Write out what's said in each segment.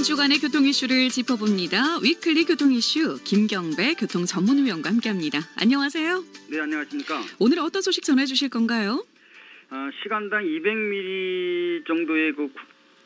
주간의 교통 이슈를 짚어봅니다. 위클리 교통 이슈 김경배 교통 전문위원과 함께합니다. 안녕하세요. 네, 안녕하십니까. 오늘 어떤 소식 전해주실 건가요? 시간당 200mm 정도의 그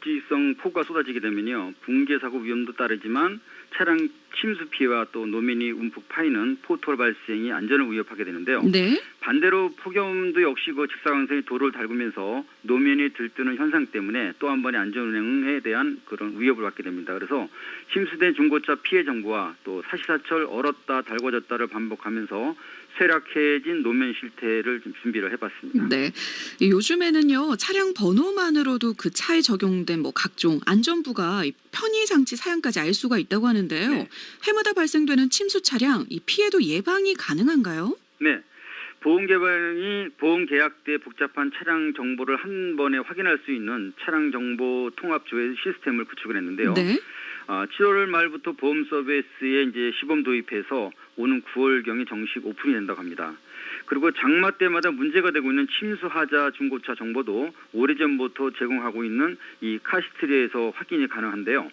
국지성 폭우가 쏟아지게 되면요, 붕괴 사고 위험도 따르지만 차량 침수 피해와 또 노면이 움푹 파이는 포토 발생이 안전을 위협하게 되는데요. 네. 반대로 폭염도 역시 그 직사광선이 도로를 닳으면서 노면이 들뜨는 현상 때문에 또 한 번의 안전운행에 대한 그런 위협을 받게 됩니다. 그래서 침수된 중고차 피해 정보와 또 사시사철 얼었다 달궈졌다를 반복하면서 쇠락해진 노면 실태를 좀 준비를 해봤습니다. 네. 요즘에는요, 차량 번호만으로도 그 차에 적용된 뭐 각종 안전부가 편의 장치 사양까지 알 수가 있다고 하는데요. 네. 해마다 발생되는 침수 차량, 이 피해도 예방이 가능한가요? 네. 보험 계약 때 복잡한 차량 정보를 한 번에 확인할 수 있는 차량 정보 통합 조회 시스템을 구축을 했는데요. 네. 7월 말부터 보험 서비스에 이제 시범 도입해서 오는 9월경에 정식 오픈이 된다고 합니다. 그리고 장마 때마다 문제가 되고 있는 침수하자 중고차 정보도 오래전부터 제공하고 있는 이 카시트리에서 확인이 가능한데요.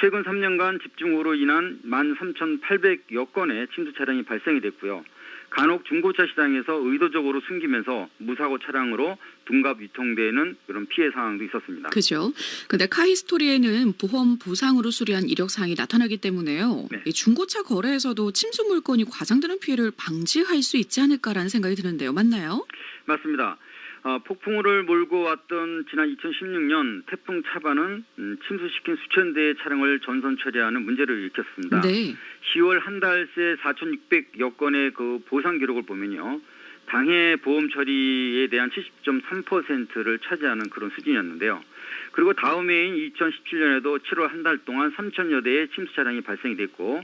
최근 3년간 집중호우로 인한 13,800여 건의 침수 차량이 발생이 됐고요. 간혹 중고차 시장에서 의도적으로 숨기면서 무사고 차량으로 둔갑 유통되는 그런 피해 상황도 있었습니다. 그죠. 근데 카히스토리에는 보험 보상으로 수리한 이력 사항이 나타나기 때문에요. 네. 이 중고차 거래에서도 침수 물건이 과장되는 피해를 방지할 수 있지 않을까라는 생각이 드는데요. 맞나요? 맞습니다. 폭풍우를 몰고 왔던 지난 2016년 태풍 차바는 침수시킨 수천 대의 차량을 전선 처리하는 문제를 일으켰습니다. 네. 10월 한 달 새 4,600여 건의 그 보상 기록을 보면요, 당해 보험 처리에 대한 70.3%를 차지하는 그런 수준이었는데요. 그리고 다음 해인 2017년에도 7월 한 달 동안 3,000여 대의 침수 차량이 발생이 됐고,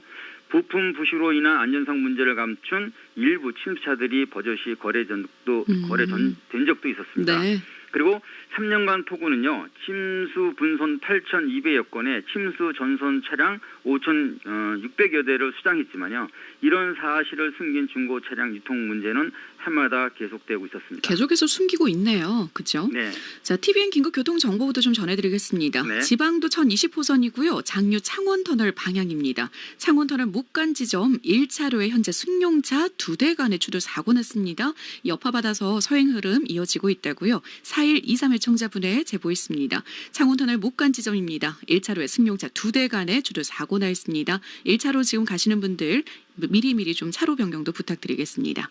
부품 부실로 인한 안전상 문제를 감춘 일부 침수차들이 버젓이 거래된 적도 있었습니다. 네. 그리고 3년간 폭우는요, 침수 분손 8,200여 건에 침수 전선 차량 5,600여 대를 수장했지만요, 이런 사실을 숨긴 중고 차량 유통 문제는 해마다 계속되고 있었습니다. 계속해서 숨기고 있네요. 그렇죠? 네. 자, TVN 긴급 교통 정보부터 좀 전해드리겠습니다. 네. 지방도 1020호선이고요. 장류 창원터널 방향입니다. 창원터널 목간 지점 1차로에 현재 승용차 2대 간의 추돌 사고 났습니다. 여파받아서 서행 흐름 이어지고 있다고요. 4123의 청자분에 제보 있습니다. 창원터널 목간 지점입니다. 1차로에 승용차 2대 간의 추돌 사고 나 있습니다. 1차로 지금 가시는 분들 미리미리 좀 차로 변경도 부탁드리겠습니다.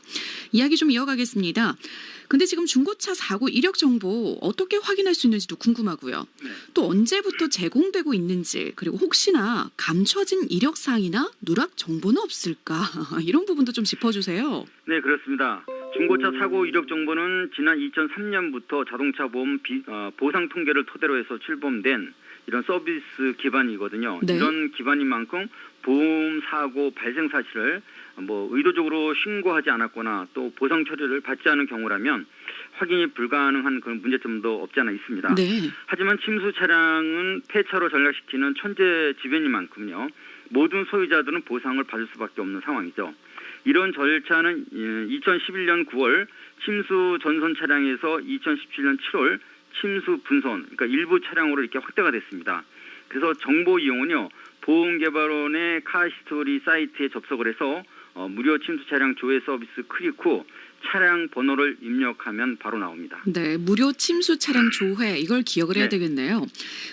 이야기 좀 이어가겠습니다. 근데 지금 중고차 사고 이력 정보 어떻게 확인할 수 있는지도 궁금하고요. 네. 또 언제부터 제공되고 있는지, 그리고 혹시나 감춰진 이력 사항이나 누락 정보는 없을까? 이런 부분도 좀 짚어주세요. 네, 그렇습니다. 중고차 사고 이력 정보는 지난 2003년부터 자동차 보험 보상 통계를 토대로 해서 출범된 이런 서비스 기반이거든요. 네. 이런 기반인 만큼 보험 사고 발생 사실을 의도적으로 신고하지 않았거나 또 보상 처리를 받지 않은 경우라면 확인이 불가능한 그런 문제점도 없지 않아 있습니다. 네. 하지만 침수 차량은 폐차로 전락시키는 천재지변인 만큼요, 모든 소유자들은 보상을 받을 수밖에 없는 상황이죠. 이런 절차는 2011년 9월 침수 전선 차량에서 2017년 7월 침수 분선, 그러니까 일부 차량으로 이렇게 확대가 됐습니다. 그래서 정보 이용은요, 보험개발원의 카히스토리 사이트에 접속을 해서 무료 침수 차량 조회 서비스 클릭 후 차량 번호를 입력하면 바로 나옵니다. 네, 무료 침수 차량 조회, 이걸 기억을 해야 네. 되겠네요.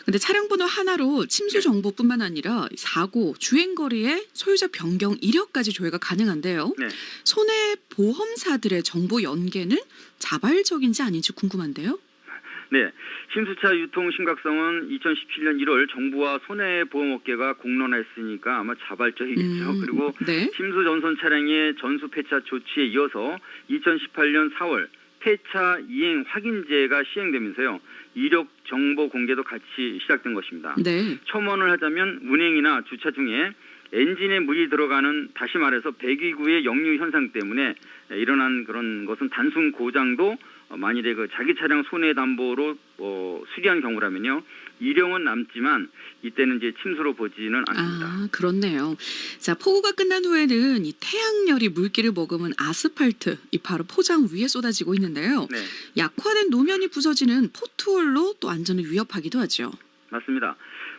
근데 차량 번호 하나로 침수 정보뿐만 아니라 사고, 주행 거리에 소유자 변경 이력까지 조회가 가능한데요. 네. 손해보험사들의 정보 연계는 자발적인지 아닌지 궁금한데요. 네, 침수차 유통 심각성은 2017년 1월 정부와 손해보험업계가 공론화했으니까 아마 자발적이겠죠. 그리고 네. 침수 전선 차량의 전수 폐차 조치에 이어서 2018년 4월 폐차 이행 확인제가 시행되면서요, 이력 정보 공개도 같이 시작된 것입니다. 네. 첨언을 하자면 운행이나 주차 중에 엔진에 물이 들어가는, 다시 말해서 배기구의 역류 현상 때문에 일어난 그런 것은 단순 고장도 만일에 그 자기 차량 손해담보로 수리한 경우라면요, 이령은 남지만 이때는 이제 침수로 보지는 않습니다. 아, 그렇네요. 자, 폭우가 끝난 후에는 이 태양열이 물기를 머금은 아스팔트, 이 바로 포장 위에 쏟아지고 있는데요. 네, 약화된 노면이 부서지는 포트홀로 또 안전을 위협하기도 하죠. 맞습니다.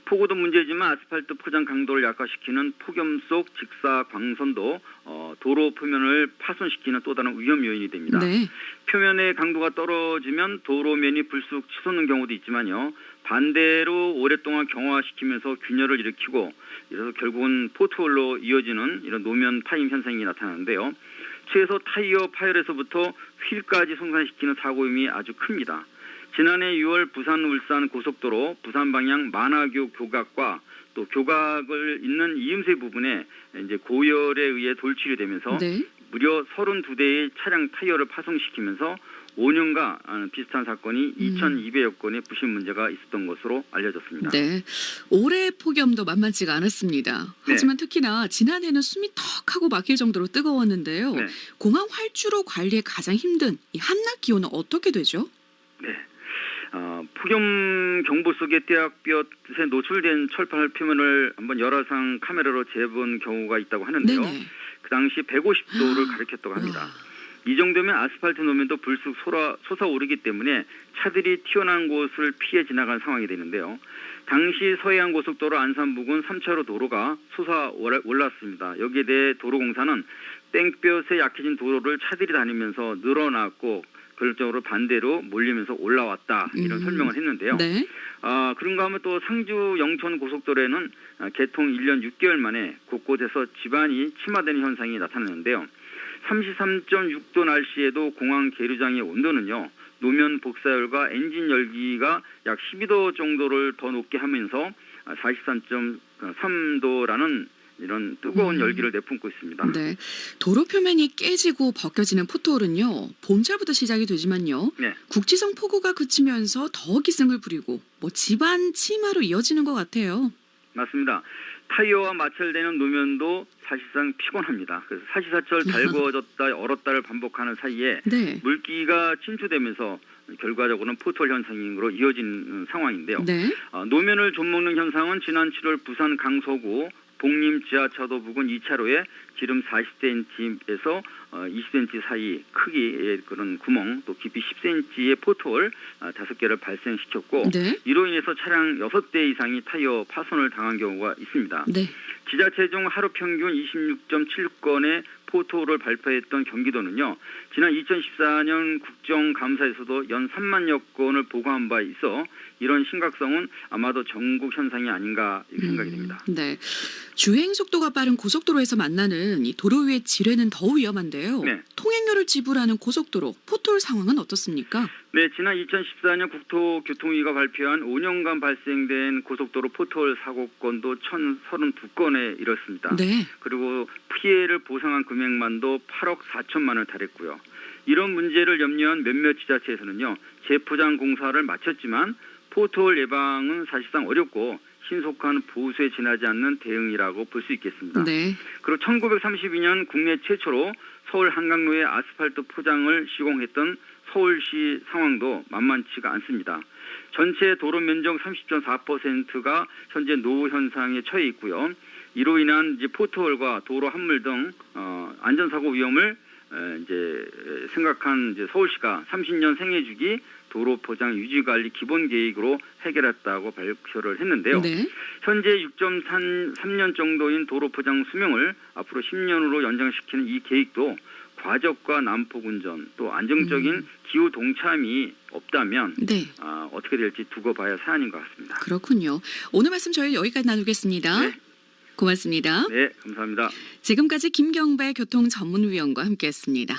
폭우도 문제지만 아스팔트 포장 강도를 약화시키는 폭염 속 직사 광선도 도로 표면을 파손시키는 또 다른 위험 요인이 됩니다. 네. 표면의 강도가 떨어지면 도로면이 불쑥 치솟는 경우도 있지만요. 반대로 오랫동안 경화시키면서 균열을 일으키고 이래서 결국은 포트홀로 이어지는 이런 노면 파임 현상이 나타나는데요. 최소 타이어 파열에서부터 휠까지 손상시키는 사고 위험이 아주 큽니다. 지난해 6월 부산 울산 고속도로 부산 방향 만화교 교각과 또 교각을 잇는 이음새 부분에 이제 고열에 의해 돌출이 되면서 네. 무려 32대의 차량 타이어를 파손시키면서 5년간 비슷한 사건이 2,200여 건의 부신 문제가 있었던 것으로 알려졌습니다. 네. 올해 폭염도 만만치가 않았습니다. 하지만 특히나 지난해는 숨이 턱하고 막힐 정도로 뜨거웠는데요. 네. 공항 활주로 관리에 가장 힘든 이 한낮 기온은 어떻게 되죠? 네. 폭염 경보 속에 떼약볕에 노출된 철판 표면을 한번 열화상 카메라로 재본 경우가 있다고 하는데요. 네네. 그 당시 150도를 가리켰다고 합니다. 와. 이 정도면 아스팔트 노면도 불쑥 솟아오르기 때문에 차들이 튀어나온 곳을 피해 지나간 상황이 되는데요. 당시 서해안 고속도로 안산 부근 3차로 도로가 솟아올랐습니다. 여기에 대해 도로공사는 땡볕에 약해진 도로를 차들이 다니면서 늘어났고 결정적으로 반대로 몰리면서 올라왔다 이런 설명을 했는데요. 네. 그런가 하면 또 상주 영천 고속도로에는 개통 1년 6개월 만에 곳곳에서 지반이 침하되는 현상이 나타났는데요. 33.6도 날씨에도 공항 계류장의 온도는요. 노면 복사열과 엔진 열기가 약 12도 정도를 더 높게 하면서 43.3도라는 이런 뜨거운 열기를 내뿜고 있습니다. 네. 도로 표면이 깨지고 벗겨지는 포토홀은요. 봄철부터 시작이 되지만요. 네. 국지성 폭우가 그치면서 더 기승을 부리고 집안 침하로 이어지는 것 같아요. 맞습니다. 타이어와 마찰되는 노면도 사실상 피곤합니다. 그래서 사시사철 달궈졌다 얼었다를 반복하는 사이에 네. 물기가 침투되면서 결과적으로는 포토홀 현상으로 이어진 상황인데요. 네. 노면을 좀먹는 현상은 지난 7월 부산 강서구 복림 지하차도 부근 2차로에 지름 40cm에서 20cm 사이 크기의 그런 구멍 또 깊이 10cm의 포트홀 5개를 발생시켰고 네. 이로 인해서 차량 6대 이상이 타이어 파손을 당한 경우가 있습니다. 네. 지자체 중 하루 평균 26.7건의 포토홀을 발표했던 경기도는요. 지난 2014년 국정감사에서도 연 3만여 건을 보고한 바 있어 이런 심각성은 아마도 전국 현상이 아닌가 이렇게 생각이 됩니다. 네. 주행 속도가 빠른 고속도로에서 만나는 이 도로 위의 지뢰는 더 위험한데요. 네. 통행료를 지불하는 고속도로 포토홀 상황은 어떻습니까? 네, 지난 2014년 국토교통위가 발표한 5년간 발생된 고속도로 포토홀 사고 건도 1,032건에 이르렀습니다. 네. 그리고 피해를 보상한 금액만도 8억 4천만 원을 달했고요. 이런 문제를 염려한 몇몇 지자체에서는요. 재포장 공사를 마쳤지만 포토홀 예방은 사실상 어렵고 신속한 보수에 지나지 않는 대응이라고 볼 수 있겠습니다. 네. 그리고 1932년 국내 최초로 서울 한강로에 아스팔트 포장을 시공했던 서울시 상황도 만만치가 않습니다. 전체 도로 면적 30.4%가 현재 노후 현상에 처해 있고요. 이로 인한 이제 포트홀과 도로 함물 등 안전사고 위험을 이제 생각한 이제 서울시가 30년 생애주기 도로 포장 유지관리 기본 계획으로 해결했다고 발표를 했는데요. 네. 현재 6.3년 정도인 도로 포장 수명을 앞으로 10년으로 연장시키는 이 계획도 과적과 난폭 운전 또 안정적인 기후 동참이 없다면 네. 어떻게 될지 두고 봐야 사안인 것 같습니다. 그렇군요. 오늘 말씀 저희 여기까지 나누겠습니다. 네. 고맙습니다. 네, 감사합니다. 지금까지 김경배 교통전문위원과 함께했습니다.